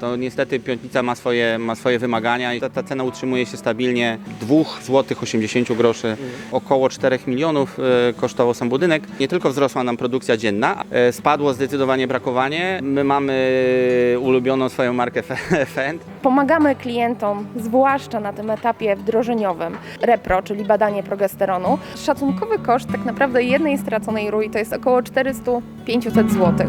to niestety Piątnica ma swoje wymagania i ta cena utrzymuje się stabilnie 2,80 zł. Około 4 milionów kosztował sam budynek. Nie tylko wzrosła nam produkcja dzienna, spadło zdecydowanie brakowanie. My mamy ulubioną swoją markę Fendt. Pomagamy klientom, zwłaszcza na tym etapie wdrożeniowym, repro, czyli badanie progesteronu. Szacunkowy koszt tak naprawdę jednej straconej rui to jest około 400-500 zł.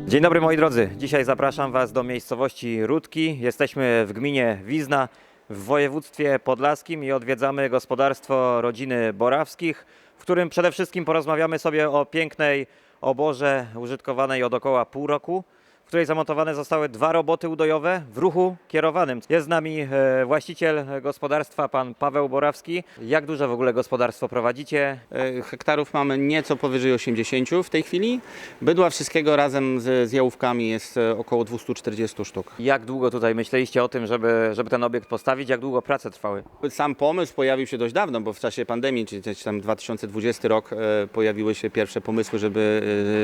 Dzień dobry moi drodzy, dzisiaj zapraszam Was do miejscowości Rudki. Jesteśmy w gminie Wizna w województwie podlaskim i odwiedzamy gospodarstwo rodziny Borawskich, w którym przede wszystkim porozmawiamy sobie o pięknej oborze użytkowanej od około pół roku, w której zamontowane zostały 2 roboty udojowe w ruchu kierowanym. Jest z nami właściciel gospodarstwa, pan Paweł Borawski. Jak duże w ogóle gospodarstwo prowadzicie? Hektarów mamy nieco powyżej 80 w tej chwili. Bydła wszystkiego razem z jałówkami jest około 240 sztuk. Jak długo tutaj myśleliście o tym, żeby ten obiekt postawić? Jak długo prace trwały? Sam pomysł pojawił się dość dawno, bo w czasie pandemii, czyli też tam 2020 rok, pojawiły się pierwsze pomysły,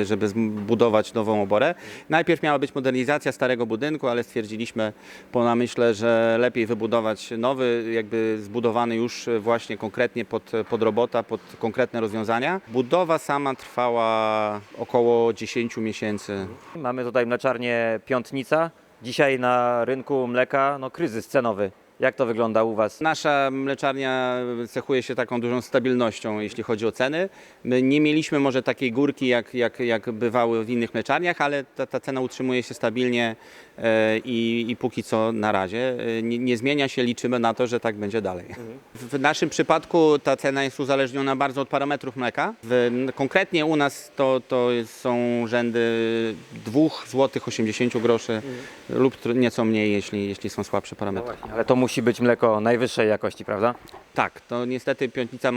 żeby zbudować nową oborę. Najpierw miała być modernizacja starego budynku, ale stwierdziliśmy po namyśle, że lepiej wybudować nowy, jakby zbudowany już właśnie konkretnie pod robota, pod konkretne rozwiązania. Budowa sama trwała około 10 miesięcy. Mamy tutaj mleczarnię Piątnica. Dzisiaj na rynku mleka kryzys cenowy. Jak to wygląda u Was? Nasza mleczarnia cechuje się taką dużą stabilnością, jeśli chodzi o ceny. My nie mieliśmy może takiej górki, jak bywały w innych mleczarniach, ale ta cena utrzymuje się stabilnie i póki co na razie. Nie zmienia się, liczymy na to, że tak będzie dalej. W naszym przypadku ta cena jest uzależniona bardzo od parametrów mleka. Konkretnie u nas to są rzędy 2,80 zł lub nieco mniej, jeśli są słabsze parametry. Ale to musi być mleko najwyższej jakości, prawda? Tak, to niestety Piątnica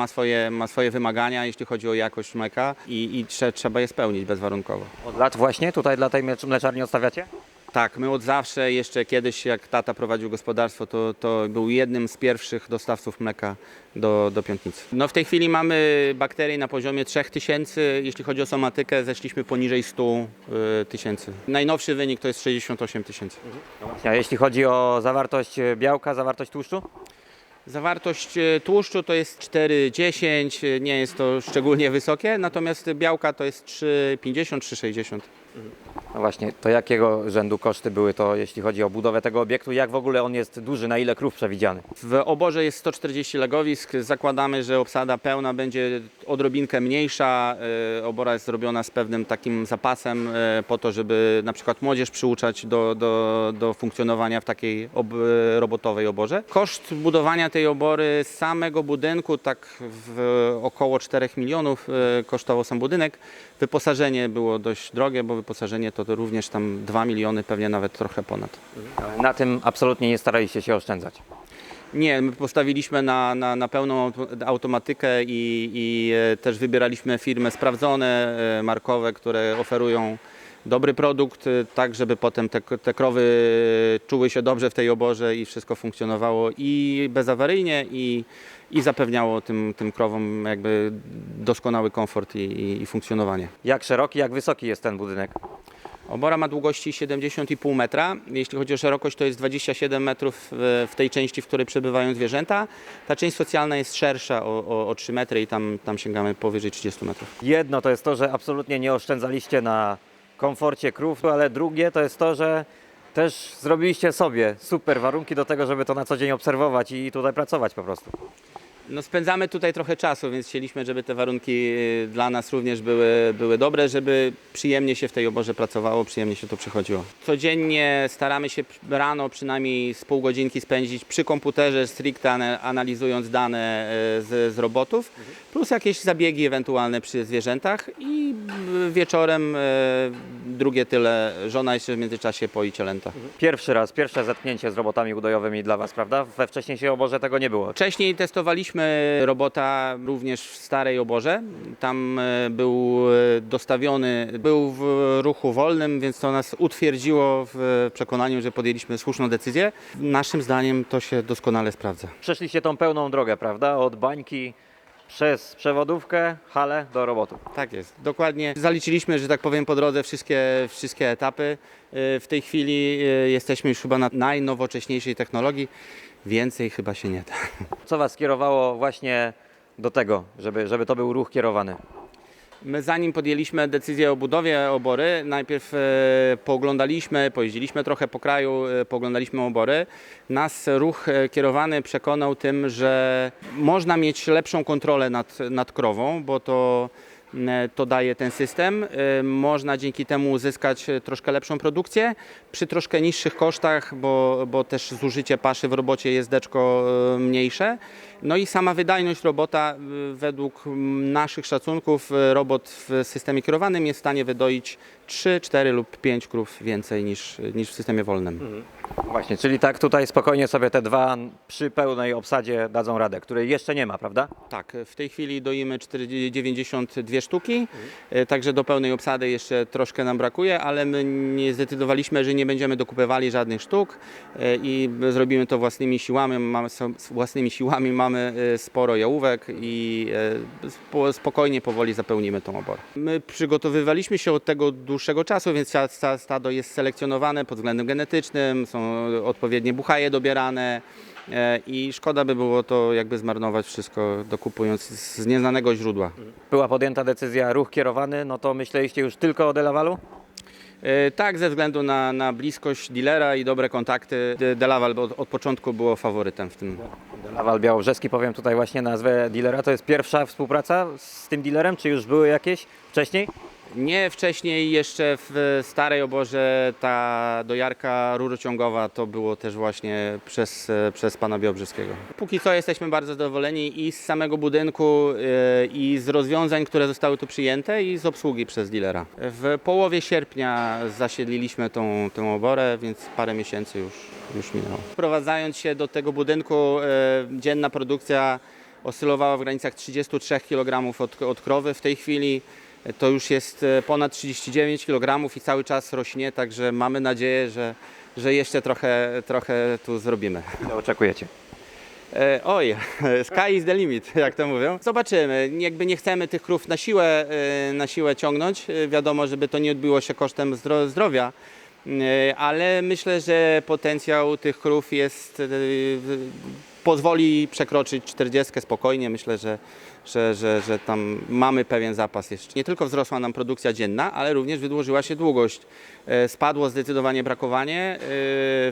ma swoje wymagania, jeśli chodzi o jakość mleka i trzeba je spełnić bezwarunkowo. Od lat właśnie tutaj dla tej mleczarni odstawiacie? Tak, my od zawsze, jeszcze kiedyś jak tata prowadził gospodarstwo, to był jednym z pierwszych dostawców mleka do Piątnicy. No w tej chwili mamy bakterii na poziomie 3000, jeśli chodzi o somatykę zeszliśmy poniżej 100 tysięcy. Najnowszy wynik to jest 68 tysięcy. A jeśli chodzi o zawartość białka, zawartość tłuszczu? Zawartość tłuszczu to jest 4,10, nie jest to szczególnie wysokie, natomiast białka to jest 3,50, 3,60. No właśnie, to jakiego rzędu koszty były to, jeśli chodzi o budowę tego obiektu? Jak w ogóle on jest duży, na ile krów przewidziany? W oborze jest 140 legowisk, zakładamy, że obsada pełna będzie odrobinkę mniejsza. Obora jest zrobiona z pewnym takim zapasem po to, żeby na przykład młodzież przyuczać do funkcjonowania w takiej robotowej oborze. Koszt budowania tej obory z samego budynku tak w około 4 milionów kosztował sam budynek. Wyposażenie było dość drogie, bo wyposażenie to również tam 2 miliony, pewnie nawet trochę ponad. Na tym absolutnie nie staraliście się oszczędzać. Nie, my postawiliśmy na pełną automatykę i też wybieraliśmy firmy sprawdzone, markowe, które oferują dobry produkt, tak żeby potem te krowy czuły się dobrze w tej oborze i wszystko funkcjonowało i bezawaryjnie i zapewniało tym krowom jakby doskonały komfort i funkcjonowanie. Jak szeroki, jak wysoki jest ten budynek? Obora ma długości 70,5 metra. Jeśli chodzi o szerokość, to jest 27 metrów w tej części, w której przebywają zwierzęta. Ta część socjalna jest szersza o 3 metry i tam sięgamy powyżej 30 metrów. Jedno to jest to, że absolutnie nie oszczędzaliście na komforcie krów, ale drugie to jest to, że też zrobiliście sobie super warunki do tego, żeby to na co dzień obserwować i tutaj pracować po prostu. No, spędzamy tutaj trochę czasu, więc chcieliśmy, żeby te warunki dla nas również były dobre, żeby przyjemnie się w tej oborze pracowało, przyjemnie się to przychodziło. Codziennie staramy się rano przynajmniej z pół godzinki spędzić przy komputerze, stricte analizując dane z robotów, plus jakieś zabiegi ewentualne przy zwierzętach i wieczorem drugie tyle, żona jeszcze w międzyczasie poi cielęta. Pierwsze zetknięcie z robotami udojowymi dla Was, prawda? We wcześniejszej oborze tego nie było. Wcześniej testowaliśmy Mieliśmy robota również w Starej Oborze. Tam był dostawiony, był w ruchu wolnym, więc to nas utwierdziło w przekonaniu, że podjęliśmy słuszną decyzję. Naszym zdaniem to się doskonale sprawdza. Przeszliście tą pełną drogę, prawda? Od bańki przez przewodówkę, halę do robotu. Tak jest, dokładnie. Zaliczyliśmy, że tak powiem, po drodze wszystkie etapy. W tej chwili jesteśmy już chyba na najnowocześniejszej technologii. Więcej chyba się nie da. Co Was skierowało właśnie do tego, żeby to był ruch kierowany? My zanim podjęliśmy decyzję o budowie obory, najpierw pooglądaliśmy, pojeździliśmy trochę po kraju, pooglądaliśmy obory. Nas ruch kierowany przekonał tym, że można mieć lepszą kontrolę nad krową, bo to daje ten system. Można dzięki temu uzyskać troszkę lepszą produkcję przy troszkę niższych kosztach, bo też zużycie paszy w robocie jest deczko mniejsze. No i sama wydajność robota, według naszych szacunków, robot w systemie kierowanym jest w stanie wydoić 3, 4 lub 5 krów więcej niż w systemie wolnym. Właśnie, czyli tak tutaj spokojnie sobie te dwa przy pełnej obsadzie dadzą radę, której jeszcze nie ma, prawda? Tak, w tej chwili doimy 92 sztuki, także do pełnej obsady jeszcze troszkę nam brakuje, ale my nie zdecydowaliśmy, że nie będziemy dokupywali żadnych sztuk i zrobimy to własnymi siłami. Mamy sporo jałówek i spokojnie, powoli zapełnimy tą oborę. My przygotowywaliśmy się od tego dłuższego czasu, więc stado jest selekcjonowane pod względem genetycznym, są odpowiednie buchaje dobierane. I szkoda by było to jakby zmarnować wszystko, dokupując z nieznanego źródła. Była podjęta decyzja ruch kierowany, no to myśleliście już tylko o Delawalu? Tak, ze względu na bliskość dealera i dobre kontakty, Delaval od początku było faworytem w tym. Delawal Białobrzeski, powiem tutaj właśnie nazwę dealera. To jest pierwsza współpraca z tym dealerem, czy już były jakieś wcześniej? Nie, wcześniej jeszcze w Starej Oborze ta dojarka rurociągowa to było też właśnie przez pana Białobrzeskiego. Póki co jesteśmy bardzo zadowoleni i z samego budynku, i z rozwiązań, które zostały tu przyjęte, i z obsługi przez dealera. W połowie sierpnia zasiedliliśmy tą oborę, więc parę miesięcy już minęło. Wprowadzając się do tego budynku, dzienna produkcja oscylowała w granicach 33 kg od krowy. W tej chwili to już jest ponad 39 kg i cały czas rośnie, także mamy nadzieję, że jeszcze trochę tu zrobimy. Ile oczekujecie? Oj, sky is the limit, jak to mówią. Zobaczymy. Jakby nie chcemy tych krów na siłę ciągnąć. Wiadomo, żeby to nie odbiło się kosztem zdrowia, ale myślę, że potencjał tych krów pozwoli przekroczyć 40 spokojnie. Myślę, że tam mamy pewien zapas jeszcze. Nie tylko wzrosła nam produkcja dzienna, ale również wydłużyła się długość. Spadło zdecydowanie brakowanie.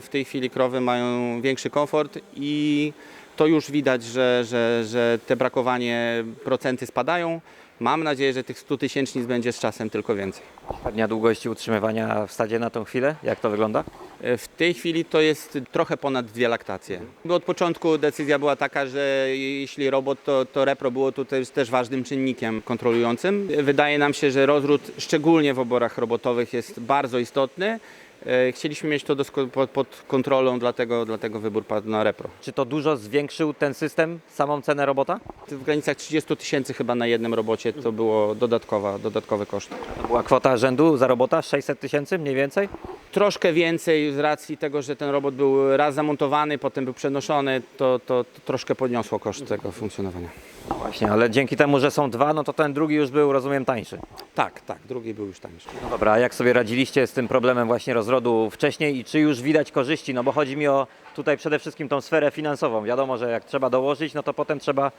W tej chwili krowy mają większy komfort i to już widać, że te brakowanie procenty spadają. Mam nadzieję, że tych 100 tysięcznic będzie z czasem tylko więcej. Średnia długości utrzymywania w stadzie na tą chwilę? Jak to wygląda? W tej chwili to jest trochę ponad 2 laktacje. Od początku decyzja była taka, że jeśli robot, to repro było tu też ważnym czynnikiem kontrolującym. Wydaje nam się, że rozród, szczególnie w oborach robotowych, jest bardzo istotny. Chcieliśmy mieć to pod kontrolą, dlatego wybór padł na repro. Czy to dużo zwiększył ten system, samą cenę robota? W granicach 30 tysięcy chyba na jednym robocie to było dodatkowy koszt. To była kwota rzędu za robota 600 tysięcy mniej więcej? Troszkę więcej z racji tego, że ten robot był raz zamontowany, potem był przenoszony, to troszkę podniosło koszt tego funkcjonowania. Właśnie, ale dzięki temu, że są dwa, no to ten drugi już był, rozumiem, tańszy. Tak, drugi był już tańszy. No dobra, a jak sobie radziliście z tym problemem właśnie rozrodu wcześniej i czy już widać korzyści? No bo chodzi mi o tutaj przede wszystkim tą sferę finansową. Wiadomo, że jak trzeba dołożyć, no to potem trzeba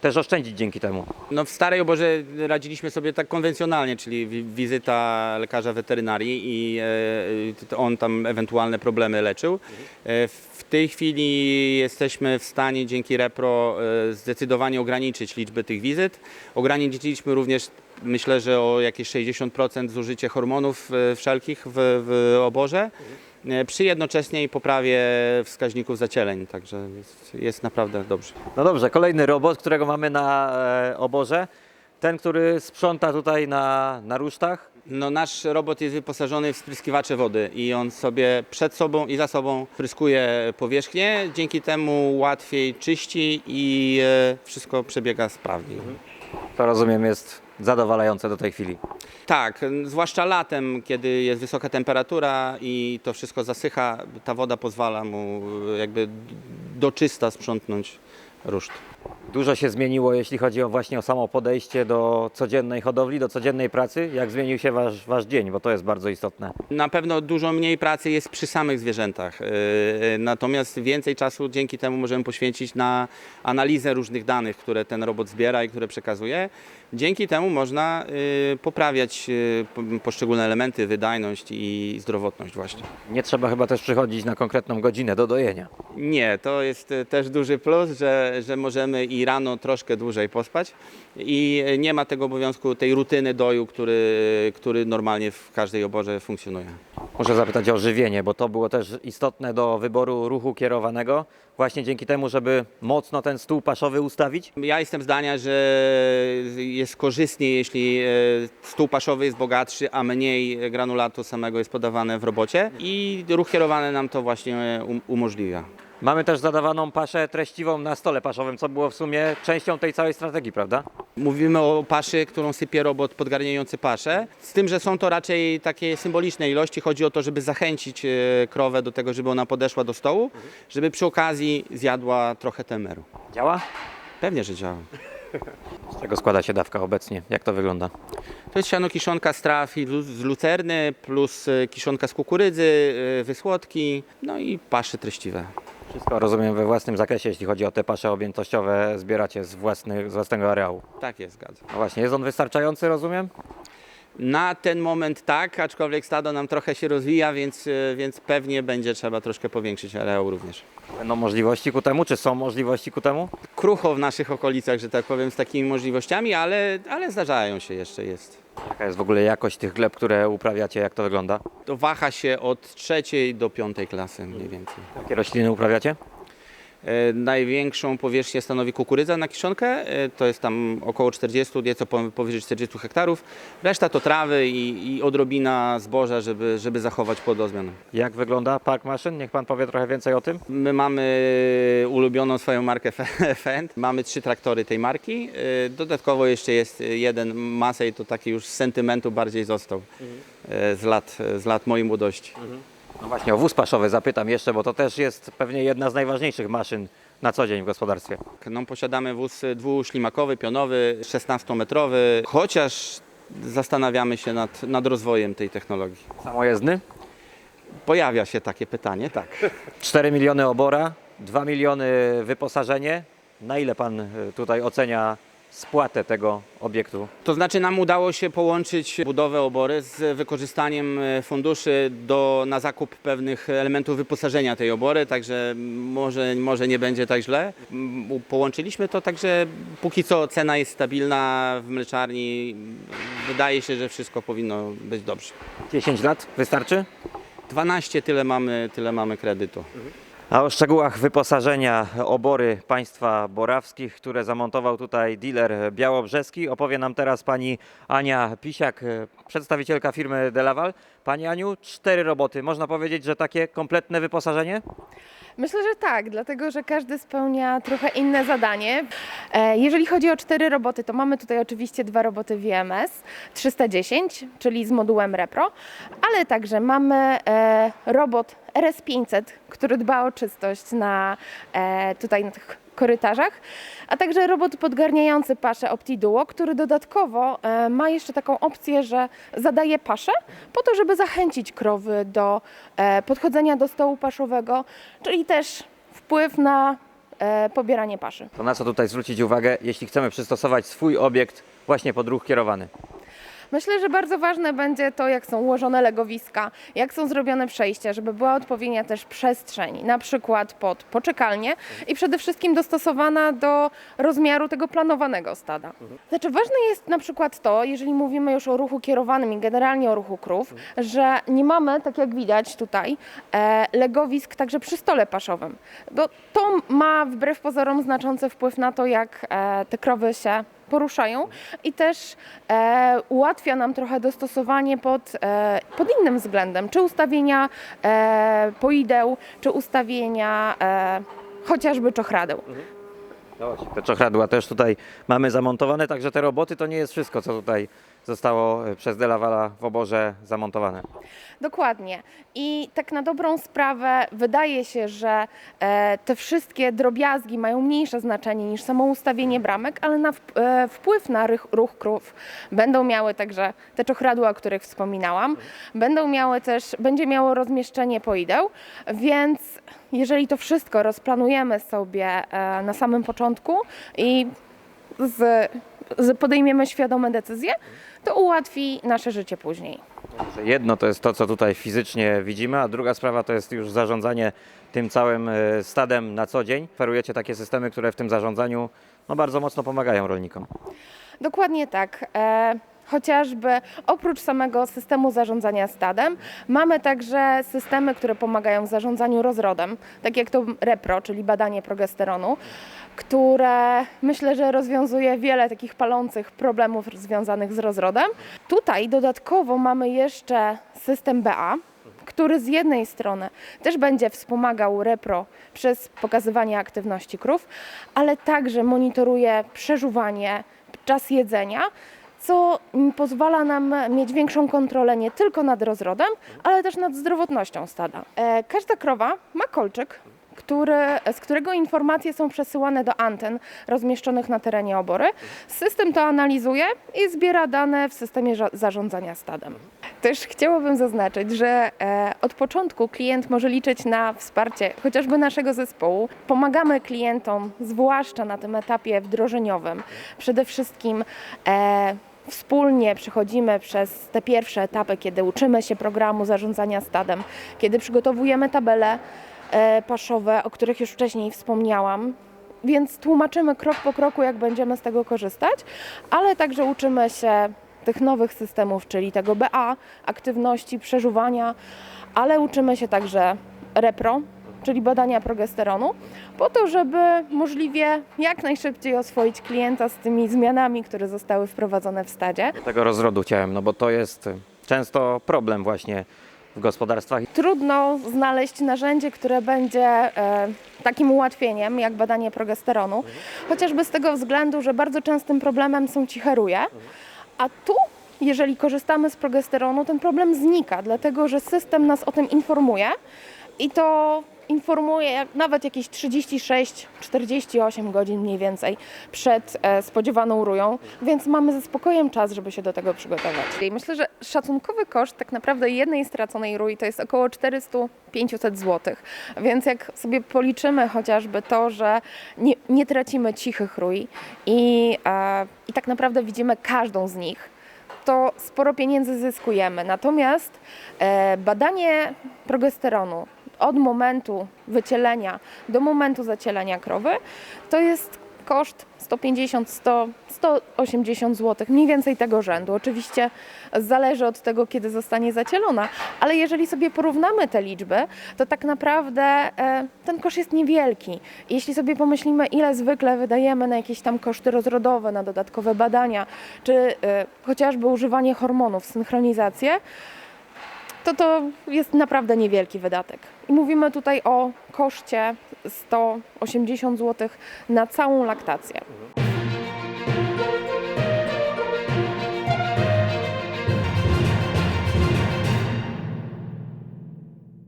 też oszczędzić dzięki temu. No w Starej Oborze radziliśmy sobie tak konwencjonalnie, czyli wizyta lekarza weterynarii i on tam ewentualne problemy leczył. W tej chwili jesteśmy w stanie dzięki repro zdecydowanie ograniczyć liczbę tych wizyt. Ograniczyliśmy również, myślę, że o jakieś 60% zużycie hormonów wszelkich w oborze. Przy jednoczesnej poprawie wskaźników zacieleń, także jest naprawdę dobrze. No dobrze, kolejny robot, którego mamy na oborze. Ten, który sprząta tutaj na rusztach. No, nasz robot jest wyposażony w spryskiwacze wody i on sobie przed sobą i za sobą pryskuje powierzchnię. Dzięki temu łatwiej czyści i wszystko przebiega sprawniej. To rozumiem jest zadowalające do tej chwili. Tak, zwłaszcza latem, kiedy jest wysoka temperatura i to wszystko zasycha, ta woda pozwala mu jakby do czysta sprzątnąć ruszt. Dużo się zmieniło, jeśli chodzi właśnie o samo podejście do codziennej hodowli, do codziennej pracy. Jak zmienił się wasz dzień, bo to jest bardzo istotne. Na pewno dużo mniej pracy jest przy samych zwierzętach, natomiast więcej czasu dzięki temu możemy poświęcić na analizę różnych danych, które ten robot zbiera i które przekazuje. Dzięki temu można poprawiać poszczególne elementy, wydajność i zdrowotność właśnie. Nie trzeba chyba też przychodzić na konkretną godzinę do dojenia. Nie, to jest też duży plus, że możemy i rano troszkę dłużej pospać i nie ma tego obowiązku, tej rutyny doju, który normalnie w każdej oborze funkcjonuje. Muszę zapytać o żywienie, bo to było też istotne do wyboru ruchu kierowanego. Właśnie dzięki temu, żeby mocno ten stół paszowy ustawić. Ja jestem zdania, że jest korzystniej, jeśli stół paszowy jest bogatszy, a mniej granulatu samego jest podawane w robocie i ruch kierowany nam to właśnie umożliwia. Mamy też zadawaną paszę treściwą na stole paszowym, co było w sumie częścią tej całej strategii, prawda? Mówimy o paszy, którą sypie robot podgarniający paszę, z tym, że są to raczej takie symboliczne ilości. Chodzi o to, żeby zachęcić krowę do tego, żeby ona podeszła do stołu, żeby przy okazji zjadła trochę temeru. Działa? Pewnie, że działa. Z czego składa się dawka obecnie? Jak to wygląda? To jest siano kiszonka z traw i z lucerny, plus kiszonka z kukurydzy, wysłodki, no i pasze treściwe. Wszystko rozumiem we własnym zakresie, jeśli chodzi o te pasze objętościowe, zbieracie z własnego areału. Tak jest, zgadzam. No właśnie, jest on wystarczający, rozumiem? Na ten moment tak, aczkolwiek stado nam trochę się rozwija, więc pewnie będzie trzeba troszkę powiększyć areał również. Będą możliwości ku temu, czy są możliwości ku temu? Krucho w naszych okolicach, że tak powiem, z takimi możliwościami, ale zdarzają się jeszcze, jest. Jaka jest w ogóle jakość tych gleb, które uprawiacie, jak to wygląda? To waha się od 3. do 5. klasy mniej więcej. Jakie rośliny uprawiacie? Największą powierzchnię stanowi kukurydza na kiszonkę, to jest tam około 40, nieco powyżej 40 hektarów. Reszta to trawy i odrobina zboża, żeby zachować płodozmian. Jak wygląda park maszyn? Niech pan powie trochę więcej o tym. My mamy ulubioną swoją markę Fendt. Mamy 3 traktory tej marki. Dodatkowo jeszcze jest jeden Massey, to taki już z sentymentu bardziej został z lat mojej młodości. No właśnie, o wóz paszowy zapytam jeszcze, bo to też jest pewnie jedna z najważniejszych maszyn na co dzień w gospodarstwie. No, posiadamy wóz dwuślimakowy, pionowy, 16-metrowy, chociaż zastanawiamy się nad rozwojem tej technologii. Samojezdny? Pojawia się takie pytanie, tak. 4 miliony obora, 2 miliony wyposażenie. Na ile pan tutaj ocenia spłatę tego obiektu? To znaczy nam udało się połączyć budowę obory z wykorzystaniem funduszy na zakup pewnych elementów wyposażenia tej obory, także może nie będzie tak źle. Połączyliśmy to, także póki co cena jest stabilna w mleczarni. Wydaje się, że wszystko powinno być dobrze. 10 lat wystarczy? 12 tyle mamy kredytu. A o szczegółach wyposażenia obory państwa borawskich, które zamontował tutaj dealer białobrzeski, opowie nam teraz pani Ania Pisiak, przedstawicielka firmy Delaval. Pani Aniu, 4 roboty. Można powiedzieć, że takie kompletne wyposażenie? Myślę, że tak, dlatego że każdy spełnia trochę inne zadanie. Jeżeli chodzi o 4 roboty, to mamy tutaj oczywiście 2 roboty WMS 310, czyli z modułem Repro, ale także mamy robot RS500, który dba o czystość tutaj na tych korytarzach, a także robot podgarniający paszę OptiDuo, który dodatkowo ma jeszcze taką opcję, że zadaje paszę po to, żeby zachęcić krowy do podchodzenia do stołu paszowego, czyli też wpływ na pobieranie paszy. To na co tutaj zwrócić uwagę, jeśli chcemy przystosować swój obiekt właśnie pod ruch kierowany? Myślę, że bardzo ważne będzie to, jak są ułożone legowiska, jak są zrobione przejścia, żeby była odpowiednia też przestrzeń, na przykład pod poczekalnię i przede wszystkim dostosowana do rozmiaru tego planowanego stada. Znaczy ważne jest na przykład to, jeżeli mówimy już o ruchu kierowanym i generalnie o ruchu krów, że nie mamy, tak jak widać tutaj, legowisk także przy stole paszowym. Bo to ma wbrew pozorom znaczący wpływ na to, jak te krowy się poruszają i też ułatwia nam trochę dostosowanie pod innym względem, czy ustawienia poideł, czy ustawienia chociażby czochradeł. No właśnie, te czochradła też tutaj mamy zamontowane, także te roboty to nie jest wszystko, co tutaj zostało przez DeLavala w oborze zamontowane. Dokładnie. I tak na dobrą sprawę wydaje się, że te wszystkie drobiazgi mają mniejsze znaczenie niż samo ustawienie bramek, ale wpływ na ruch krów będą miały także te czochradła, o których wspominałam, będzie miało rozmieszczenie poideł, więc jeżeli to wszystko rozplanujemy sobie na samym początku i podejmiemy świadome decyzje, to ułatwi nasze życie później. Jedno to jest to, co tutaj fizycznie widzimy, a druga sprawa to jest już zarządzanie tym całym stadem na co dzień. Oferujecie takie systemy, które w tym zarządzaniu bardzo mocno pomagają rolnikom. Dokładnie tak. Chociażby oprócz samego systemu zarządzania stadem, mamy także systemy, które pomagają w zarządzaniu rozrodem, tak jak to repro, czyli badanie progesteronu, które myślę, że rozwiązuje wiele takich palących problemów związanych z rozrodem. Tutaj dodatkowo mamy jeszcze system BA, który z jednej strony też będzie wspomagał repro przez pokazywanie aktywności krów, ale także monitoruje przeżuwanie, czas jedzenia, co pozwala nam mieć większą kontrolę nie tylko nad rozrodem, ale też nad zdrowotnością stada. Każda krowa ma kolczyk, z którego informacje są przesyłane do anten rozmieszczonych na terenie obory. System to analizuje i zbiera dane w systemie zarządzania stadem. Też chciałabym zaznaczyć, że od początku klient może liczyć na wsparcie chociażby naszego zespołu. Pomagamy klientom, zwłaszcza na tym etapie wdrożeniowym. Przede wszystkim wspólnie przechodzimy przez te pierwsze etapy, kiedy uczymy się programu zarządzania stadem, kiedy przygotowujemy tabele paszowe, o których już wcześniej wspomniałam, więc tłumaczymy krok po kroku, jak będziemy z tego korzystać, ale także uczymy się tych nowych systemów, czyli tego BA, aktywności, przeżuwania, ale uczymy się także repro, czyli badania progesteronu, po to, żeby możliwie jak najszybciej oswoić klienta z tymi zmianami, które zostały wprowadzone w stadzie. Tego rozrodu chciałem, bo to jest często problem właśnie w gospodarstwach. Trudno znaleźć narzędzie, które będzie takim ułatwieniem jak badanie progesteronu, chociażby z tego względu, że bardzo częstym problemem są ciche ruje, a tu, jeżeli korzystamy z progesteronu, ten problem znika, dlatego że system nas o tym informuje i to informuje nawet jakieś 36-48 godzin mniej więcej przed spodziewaną rują, więc mamy ze spokojem czas, żeby się do tego przygotować. I myślę, że szacunkowy koszt tak naprawdę jednej straconej rui to jest około 400-500 zł, więc jak sobie policzymy chociażby to, że nie tracimy cichych rui i tak naprawdę widzimy każdą z nich, to sporo pieniędzy zyskujemy. Natomiast badanie progesteronu od momentu wycielenia do momentu zacielenia krowy to jest koszt 150, 100, 180 zł, mniej więcej tego rzędu. Oczywiście zależy od tego, kiedy zostanie zacielona, ale jeżeli sobie porównamy te liczby, to tak naprawdę ten koszt jest niewielki. Jeśli sobie pomyślimy, ile zwykle wydajemy na jakieś tam koszty rozrodowe, na dodatkowe badania, czy chociażby używanie hormonów, synchronizację, to jest naprawdę niewielki wydatek. I mówimy tutaj o koszcie 180 zł na całą laktację.